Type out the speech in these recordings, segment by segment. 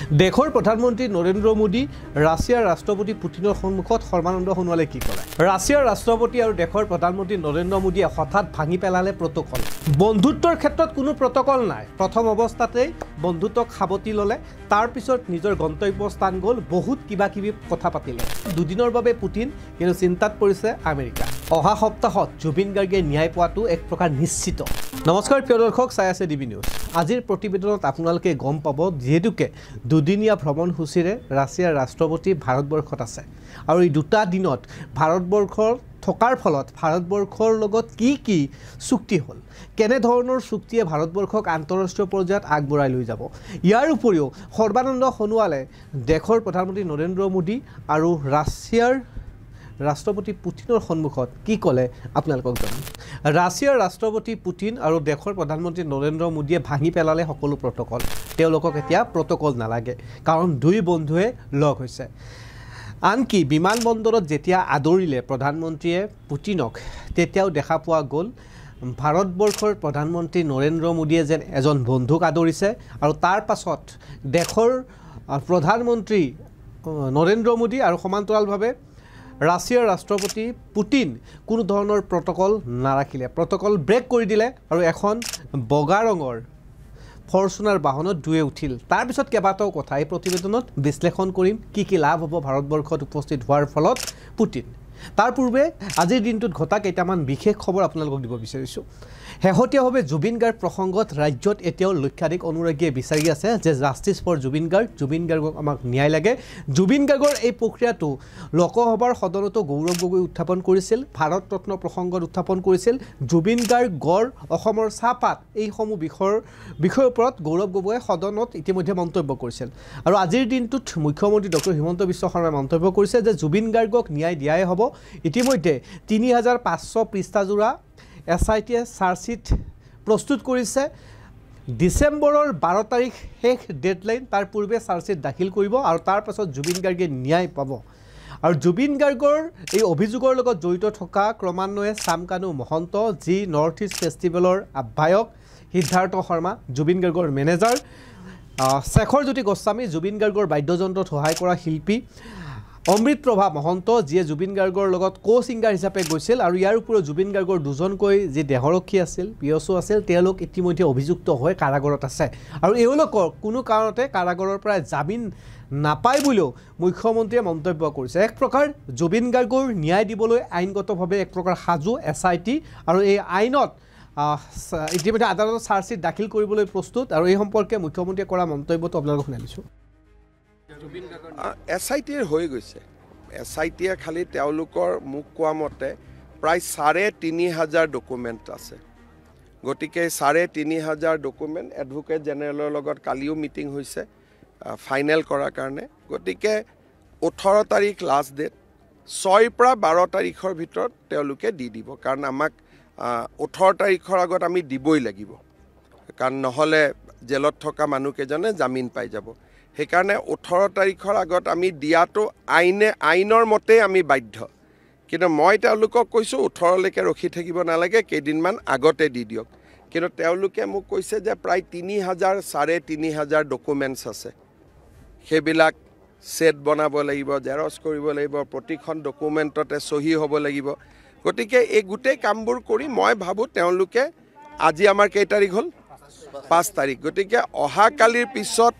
দেশৰ প্ৰধানমন্ত্ৰী নৰেন্দ্ৰ মোদী ৰাছিয়াৰ ৰাষ্ট্ৰপতি পুটিনৰ সন্মুখত সৰ্বানন্দ সোণোৱালে কি ক'লে ৰাছিয়াৰ ৰাষ্ট্ৰপতি আৰু দেশৰ প্ৰধানমন্ত্ৰী নৰেন্দ্ৰ মোদীয়ে হঠাৎ ভাঙি পেলালে প্ৰটকল বন্ধুত্বৰ ক্ষেত্ৰত কোনো প্ৰটকল নাই প্ৰথম অৱস্থাতেই বন্ধুত্বক সাবতি ল'লে তাৰ পিছত নিজৰ গন্তব্যস্থান গ'ল বহুত কিবা কিবি কথা পাতিলে দুদিনৰ বাবে পুটিন কিন্তু চিন্তাত পৰিছে আমেৰিকা অহা সপ্তাহত জুবিন গাৰ্গে ন্যায় পোৱাটো এক প্ৰকাৰ নিশ্চিত নমস্কাৰ প্ৰিয় দৰ্শক চাই আছে ডিবি নিউজ আজিৰ প্ৰতিবেদনত আপোনালোকে গম পাব যেহেতুকে দুদিনীয়া ভ্ৰমণসূচীৰে ৰাছিয়াৰ ৰাষ্ট্ৰপতি ভাৰতবৰ্ষত আছে আৰু এই দুটা দিনত ভাৰতবৰ্ষৰ থকাৰ ফলত ভাৰতবৰ্ষৰ লগত কি চুক্তি হ'ল কেনে ধৰণৰ চুক্তিয়ে ভাৰতবৰ্ষক আন্তঃৰাষ্ট্ৰীয় পৰ্যায়ত আগবঢ়াই লৈ যাব ইয়াৰ উপৰিও সৰ্বানন্দ সোণোৱালে দেশৰ প্ৰধানমন্ত্ৰী নৰেন্দ্ৰ মোদী আৰু ৰাছিয়াৰ ৰাষ্ট্ৰপতি পুটিনৰ সন্মুখত কি ক'লে আপোনালোকক জনাম ৰাছিয়াৰ ৰাষ্ট্ৰপতি পুটিন আৰু দেশৰ প্ৰধানমন্ত্ৰী নৰেন্দ্ৰ মোদীয়ে ভাঙি পেলালে সকলো প্ৰটকল তেওঁলোকক এতিয়া প্ৰটকল নালাগে কাৰণ দুই বন্ধুৱে লগ হৈছে আনকি বিমানবন্দৰত যেতিয়া আদৰিলে প্ৰধানমন্ত্ৰীয়ে পুটিনক তেতিয়াও দেখা পোৱা গ'ল ভাৰতবৰ্ষৰ প্ৰধানমন্ত্ৰী নৰেন্দ্ৰ মোদীয়ে যেন এজন বন্ধুক আদৰিছে আৰু তাৰ পাছত দেশৰ প্ৰধানমন্ত্ৰী নৰেন্দ্ৰ মোদী আৰু সমান্তৰালভাৱে ৰাছিয়াৰ ৰাষ্ট্ৰপতি পুটিন কোনো ধৰণৰ প্ৰটকল নাৰাখিলে প্ৰটকল ব্ৰেক কৰি দিলে আৰু এখন বগা ৰঙৰ ফৰচুনাৰ বাহনত দুয়ে উঠিল তাৰ পিছত কেইবাটাও কথা এই প্ৰতিবেদনত বিশ্লেষণ কৰিম কি লাভ হ'ব ভাৰতবৰ্ষত উপস্থিত হোৱাৰ ফলত পুটিন তাৰ পূৰ্বে আজিৰ দিনটোত ঘটা কেইটামান বিশেষ খবৰ আপোনালোকক দিব বিচাৰিছোঁ শেহতীয়াভাৱে জুবিন গাৰ্গ প্ৰসংগত ৰাজ্যত এতিয়াও লক্ষাধিক অনুৰাগীয়ে বিচাৰি আছে যে জাষ্টিছ ফৰ জুবিন গাৰ্গক আমাক ন্যায় লাগে জুবিন গাৰ্গৰ এই প্ৰক্ৰিয়াটো লোকসভাৰ সদনতো গৌৰৱ গগৈ উত্থাপন কৰিছিল ভাৰত ৰত্ন প্ৰসংগত উত্থাপন কৰিছিল জুবিন গাৰ্গ গড় অসমৰ চাহপাত এইসমূহ বিষয়ৰ ওপৰত গৌৰৱ গগৈয়ে সদনত ইতিমধ্যে মন্তব্য কৰিছিল আৰু আজিৰ দিনটোত মুখ্যমন্ত্ৰী ডক্টৰ হিমন্ত বিশ্ব শৰ্মাই মন্তব্য কৰিছে যে জুবিন গাৰ্গক ন্যায় দিয়াই হ'ব ইতিমধ্যে 3500 পৃষ্ঠাজোৰা SITয়ে চাৰ্জশ্বিট প্ৰস্তুত কৰিছে ডিসেম্বৰৰ 12 তাৰিখ শেষ ডেডলাইন তাৰ পূৰ্বে চাৰ্জশ্বিট দাখিল কৰিব আৰু তাৰ পাছত জুবিন গাৰ্গে ন্যায় পাব আৰু জুবিন গাৰ্গৰ এই অভিযোগৰ লগত জড়িত থকা ক্ৰমান্বয়ে চামকানু মহন্ত যি নৰ্থ ইষ্ট ফেষ্টিভেলৰ আহ্বায়ক সিদ্ধাৰ্থ শৰ্মা জুবিন গাৰ্গৰ মেনেজাৰ শেখৰ জ্যোতি গোস্বামী জুবিন গাৰ্গৰ বাদ্যযন্ত্ৰত সহায় কৰা শিল্পী অমৃত প্ৰভা মহন্ত যিয়ে জুবিন গাৰ্গৰ লগত ছিংগাৰ হিচাপে গৈছিল আৰু ইয়াৰ উপৰিও জুবিন গাৰ্গৰ দুজনকৈ যি দেহৰক্ষী আছিল পিয়ছো আছিল তেওঁলোক ইতিমধ্যে অভিযুক্ত হৈ কাৰাগাৰত আছে আৰু এওঁলোকৰ কোনো কাৰণতে কাৰাগাৰৰ পৰা জামিন নাপায় বুলিও মুখ্যমন্ত্ৰীয়ে মন্তব্য কৰিছে এক প্ৰকাৰ জুবিন গাৰ্গৰ ন্যায় দিবলৈ আইনগতভাৱে এক প্ৰকাৰ সাজু SIT আৰু এই আইনত ইতিমধ্যে আদালতত চাৰ্জশ্বিট দাখিল কৰিবলৈ প্ৰস্তুত আৰু এই সম্পৰ্কে মুখ্যমন্ত্ৰীয়ে কৰা মন্তব্যটো আপোনালোকক শুনাইছোঁ SITৰ হৈ গৈছে SITয়ে খালি তেওঁলোকৰ মুখ কোৱা মতে প্ৰায় 3500 ডকুমেণ্ট আছে গতিকে 3500 ডকুমেণ্ট এডভোকেট জেনেৰেলৰ লগত কালিও মিটিং হৈছে ফাইনেল কৰাৰ কাৰণে গতিকে 18 তাৰিখ লাষ্ট ডেট 6 পৰা 12 তাৰিখৰ ভিতৰত তেওঁলোকে দি দিব কাৰণ আমাক 18 তাৰিখৰ আগত আমি দিবই লাগিব কাৰণ নহ'লে জেলত থকা মানুহকেইজনে জামিন পাই যাব সেইকাৰণে 18 তাৰিখৰ আগত আমি দিয়াটো আইনৰ মতে আমি বাধ্য কিন্তু মই তেওঁলোকক কৈছোঁ 18লৈকে ৰখি থাকিব নালাগে কেইদিনমান আগতে দি দিয়ক কিন্তু তেওঁলোকে মোক কৈছে যে প্ৰায় 3500 ডকুমেণ্টছ আছে সেইবিলাক সেট বনাব লাগিব জেৰক্স কৰিব লাগিব প্ৰতিখন ডকুমেণ্টতে সহি হ'ব লাগিব গতিকে এই গোটেই কামবোৰ কৰি মই ভাবোঁ তেওঁলোকে আজি আমাৰ কেই তাৰিখ হ'ল 5 তাৰিখ গতিকে অহাকালিৰ পিছত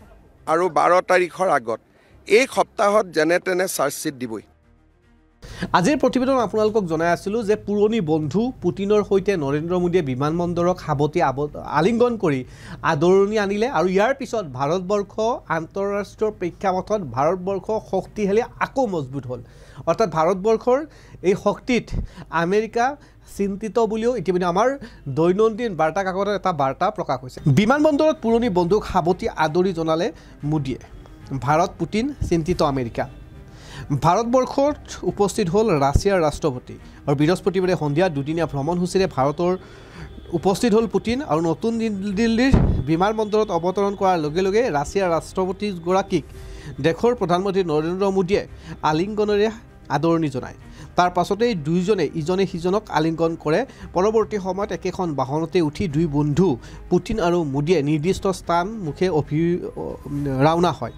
আৰু 12 তাৰিখৰ আগত এই সপ্তাহত যেনে তেনে চাৰ্জশ্বিট দিবই আজিৰ প্ৰতিবেদন আপোনালোকক জনাই আছিলোঁ যে পুৰণি বন্ধু পুটিনৰ সৈতে নৰেন্দ্ৰ মোদীয়ে বিমানবন্দৰক সাবতি আলিংগন কৰি আদৰণি আনিলে আৰু ইয়াৰ পিছত ভাৰতবৰ্ষ আন্তঃৰাষ্ট্ৰীয় প্ৰেক্ষাপটত ভাৰতবৰ্ষ শক্তিশালী আকৌ মজবুত হ'ল অৰ্থাৎ ভাৰতবৰ্ষৰ এই শক্তিত আমেৰিকা চিন্তিত বুলিও ইতিমধ্যে আমাৰ দৈনন্দিন বাৰ্তা কাকতত এটা বাৰ্তা প্ৰকাশ হৈছে বিমানবন্দৰত পুৰণি বন্ধুক সাবতি আদৰি জনালে মোদীয়ে ভাৰত পুটিন চিন্তিত আমেৰিকা ভাৰতবৰ্ষত উপস্থিত হ'ল ৰাছিয়াৰ ৰাষ্ট্ৰপতি আৰু বৃহস্পতিবাৰে সন্ধিয়া দুদিনীয়া ভ্ৰমণসূচীৰে ভাৰতৰ উপস্থিত হ'ল পুটিন আৰু নতুন দিল্লীৰ বিমানবন্দৰত অৱতৰণ কৰাৰ লগে লগে ৰাছিয়াৰ ৰাষ্ট্ৰপতিগৰাকীক দেশৰ প্ৰধানমন্ত্ৰী নৰেন্দ্ৰ মোদীয়ে আলিংগনেৰে আদৰণি জনায় তাৰ পাছতেই দুইজনে ইজনে সিজনক আলিংগন কৰে পৰৱৰ্তী সময়ত একেখন বাহনতে উঠি দুই বন্ধু পুটিন আৰু মোদীয়ে নিৰ্দিষ্ট স্থান মুখে ৰাওনা হয়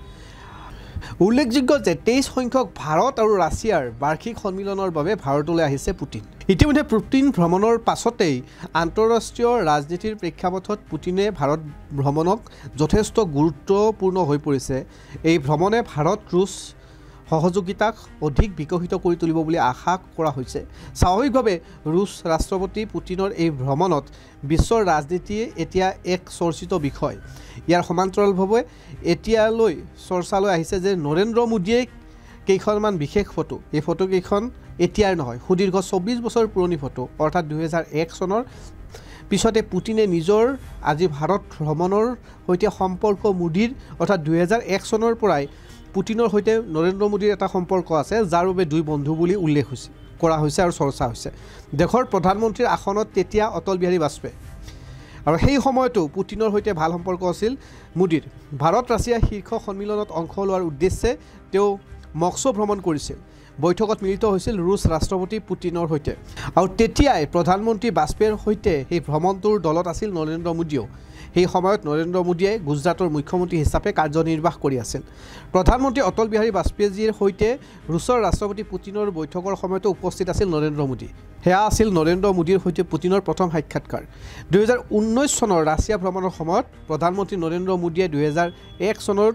উল্লেখযোগ্য যে 23 সংখ্যক ভাৰত আৰু ৰাছিয়াৰ বাৰ্ষিক সন্মিলনৰ বাবে ভাৰতলৈ আহিছে পুটিন। ইতিমধ্যে পুটিন ভ্ৰমণৰ পাছতেই আন্তঃৰাষ্ট্ৰীয় ৰাজনীতিৰ প্ৰেক্ষাপটত পুটিনে ভাৰত ভ্ৰমণক যথেষ্ট গুৰুত্বপূৰ্ণ হৈ পৰিছে। এই ভ্ৰমণে ভাৰত ৰুছ সহযোগিতাক অধিক বিকশিত কৰি তুলিব বুলি আশা কৰা হৈছে। স্বাভাৱিকভাৱে ৰুছ ৰাষ্ট্ৰপতি পুটিনৰ এই ভ্ৰমণত বিশ্বৰ ৰাজনীতিয়ে এতিয়া এক চৰ্চিত বিষয়। ইয়াৰ সমান্তৰালভাৱে এতিয়ালৈ চৰ্চালৈ আহিছে যে নৰেন্দ্ৰ মোদীয়ে কেইখনমান বিশেষ ফটো, এই ফটোকেইখন এতিয়াৰ নহয়, সুদীৰ্ঘ 24 বছৰ পুৰণি ফটো, অৰ্থাৎ 2001 চনৰ পিছতে পুটিনে নিজৰ আজি ভাৰত ভ্ৰমণৰ সৈতে সম্পৰ্ক মোদীৰ, অৰ্থাৎ 2001 চনৰ পৰাই পুটিনৰ সৈতে নৰেন্দ্ৰ মোদীৰ এটা সম্পৰ্ক আছে, যাৰ বাবে দুই বন্ধু বুলি উল্লেখ কৰা হৈছে আৰু চৰ্চা হৈছে। দেশৰ প্ৰধানমন্ত্ৰীৰ আসনত তেতিয়া অটল বিহাৰী বাজপেয়ী, আৰু সেই সময়তো পুটিনৰ সৈতে ভাল সম্পৰ্ক আছিল মোদীৰ। ভাৰত ৰাছিয়া শীৰ্ষ সন্মিলনত অংশ লোৱাৰ উদ্দেশ্যে তেওঁ মস্কো ভ্ৰমণ কৰিছিল। বৈঠকত মিলিত হৈছিল ৰুছ ৰাষ্ট্ৰপতি পুটিনৰ সৈতে, আৰু তেতিয়াই প্ৰধানমন্ত্ৰী বাজপেয়ীৰ সৈতে সেই ভ্ৰমণটোৰ দলত আছিল নৰেন্দ্ৰ মোদীয়েও। সেই সময়ত নৰেন্দ্ৰ মোদীয়ে গুজৰাটৰ মুখ্যমন্ত্ৰী হিচাপে কাৰ্যনিৰ্বাহ কৰি আছিল। প্ৰধানমন্ত্ৰী অটল বিহাৰী বাজপেয়ীৰ সৈতে ৰুছৰ ৰাষ্ট্ৰপতি পুটিনৰ বৈঠকৰ সময়তো উপস্থিত আছিল নৰেন্দ্ৰ মোদী। সেয়া আছিল নৰেন্দ্ৰ মোদীৰ সৈতে পুটিনৰ প্ৰথম সাক্ষাৎকাৰ। 2019 চনৰ ৰাছিয়া ভ্ৰমণৰ সময়ত প্ৰধানমন্ত্ৰী নৰেন্দ্ৰ মোদীয়ে 2001 চনৰ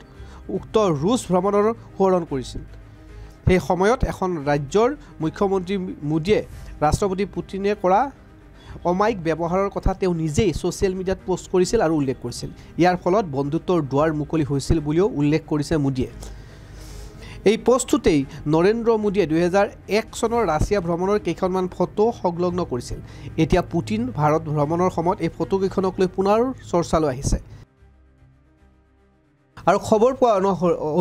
উক্ত ৰুছ ভ্ৰমণৰ সোঁৱৰণ কৰিছিল। সেই সময়ত এখন ৰাজ্যৰ মুখ্যমন্ত্ৰী মোদীয়ে ৰাষ্ট্ৰপতি পুটিনে কৰা অমায়িক ব্যৱহাৰৰ কথা তেওঁ নিজেই ছ'চিয়েল মিডিয়াত পোষ্ট কৰিছিল আৰু উল্লেখ কৰিছিল। ইয়াৰ ফলত বন্ধুত্বৰ দুৱাৰ মুকলি হৈছিল বুলিও উল্লেখ কৰিছে মোদীয়ে। এই পোষ্টটোতেই নৰেন্দ্ৰ মোদীয়ে 2001 চনৰ ৰাছিয়া ভ্ৰমণৰ কেইখনমান ফটো সংলগ্ন কৰিছিল। এতিয়া পুটিন ভাৰত ভ্ৰমণৰ সময়ত এই ফটোকেইখনক লৈ পুনৰ চৰ্চালৈ আহিছে। আৰু খবৰ পোৱা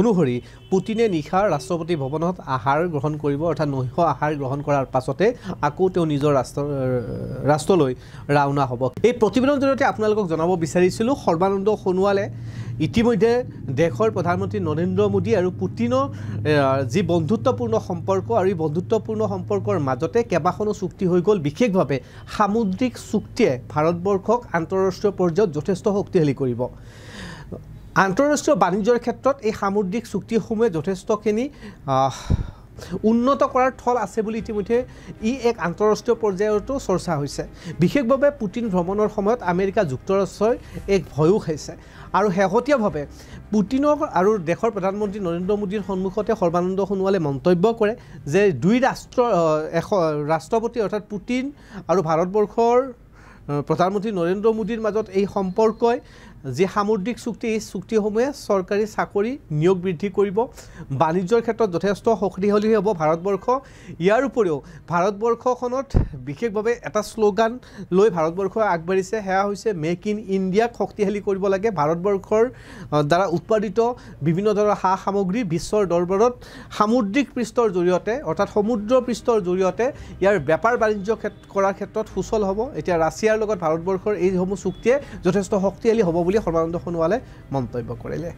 অনুসৰি পুটিনে নিশা ৰাষ্ট্ৰপতি ভৱনত আহাৰ গ্ৰহণ কৰিব, অৰ্থাৎ নৈশ আহাৰ গ্ৰহণ কৰাৰ পাছতে আকৌ তেওঁ নিজৰ ৰাষ্ট্ৰলৈ ৰাওনা হ'ব। এই প্ৰতিবেদনৰ জৰিয়তে আপোনালোকক জনাব বিচাৰিছিলোঁ সৰ্বানন্দ সোণোৱালে ইতিমধ্যে দেশৰ প্ৰধানমন্ত্ৰী নৰেন্দ্ৰ মোদী আৰু পুটিনৰ যি বন্ধুত্বপূৰ্ণ সম্পৰ্ক, আৰু এই বন্ধুত্বপূৰ্ণ সম্পৰ্কৰ মাজতে কেইবাখনো চুক্তি হৈ গ'ল। বিশেষভাৱে সামুদ্ৰিক চুক্তিয়ে ভাৰতবৰ্ষক আন্তঃৰাষ্ট্ৰীয় পৰ্যায়ত যথেষ্ট শক্তিশালী কৰিব। আন্তঃৰাষ্ট্ৰীয় বাণিজ্যৰ ক্ষেত্ৰত এই সামুদ্ৰিক চুক্তিসমূহে যথেষ্টখিনি উন্নত কৰাৰ থল আছে বুলি ইতিমধ্যে এক আন্তঃৰাষ্ট্ৰীয় পৰ্যায়তো চৰ্চা হৈছে। বিশেষভাৱে পুটিন ভ্ৰমণৰ সময়ত আমেৰিকা যুক্তৰাষ্ট্ৰই এক ভয়ো খাইছে, আৰু শেহতীয়াভাৱে পুটিনক আৰু দেশৰ প্ৰধানমন্ত্ৰী নৰেন্দ্ৰ মোদীৰ সন্মুখতে সৰ্বানন্দ সোণোৱালে মন্তব্য কৰে যে দুই ৰাষ্ট্ৰপতি অৰ্থাৎ পুটিন আৰু ভাৰতবৰ্ষৰ প্ৰধানমন্ত্ৰী নৰেন্দ্ৰ মোদীৰ মাজত এই সম্পৰ্কই যি সামুদ্ৰিক চুক্তি, এই চুক্তিসমূহে চৰকাৰী চাকৰি নিয়োগ বৃদ্ধি কৰিব, বাণিজ্যৰ ক্ষেত্ৰত যথেষ্ট শক্তিশালী হ'ব ভাৰতবৰ্ষ। ইয়াৰ উপৰিও ভাৰতবৰ্ষখনত বিশেষভাৱে এটা শ্লোগান লৈ ভাৰতবৰ্ষই আগবাঢ়িছে, সেয়া হৈছে মেক ইন ইণ্ডিয়াক শক্তিশালী কৰিব লাগে। ভাৰতবৰ্ষৰ দ্বাৰা উৎপাদিত বিভিন্ন ধৰণৰ সা সামগ্ৰী বিশ্বৰ দৰবাৰত সামুদ্ৰিক পৃষ্ঠৰ জৰিয়তে, অৰ্থাৎ সমুদ্ৰ পৃষ্ঠৰ জৰিয়তে ইয়াৰ বেপাৰ বাণিজ্য কৰাৰ ক্ষেত্ৰত সুচল হ'ব। এতিয়া ৰাছিয়াৰ লগত ভাৰতবৰ্ষৰ এইসমূহ চুক্তিয়ে যথেষ্ট শক্তিশালী হ'ব বুলি সৰ্বানন্দ সোণোৱালে মন্তব্য কৰিলে।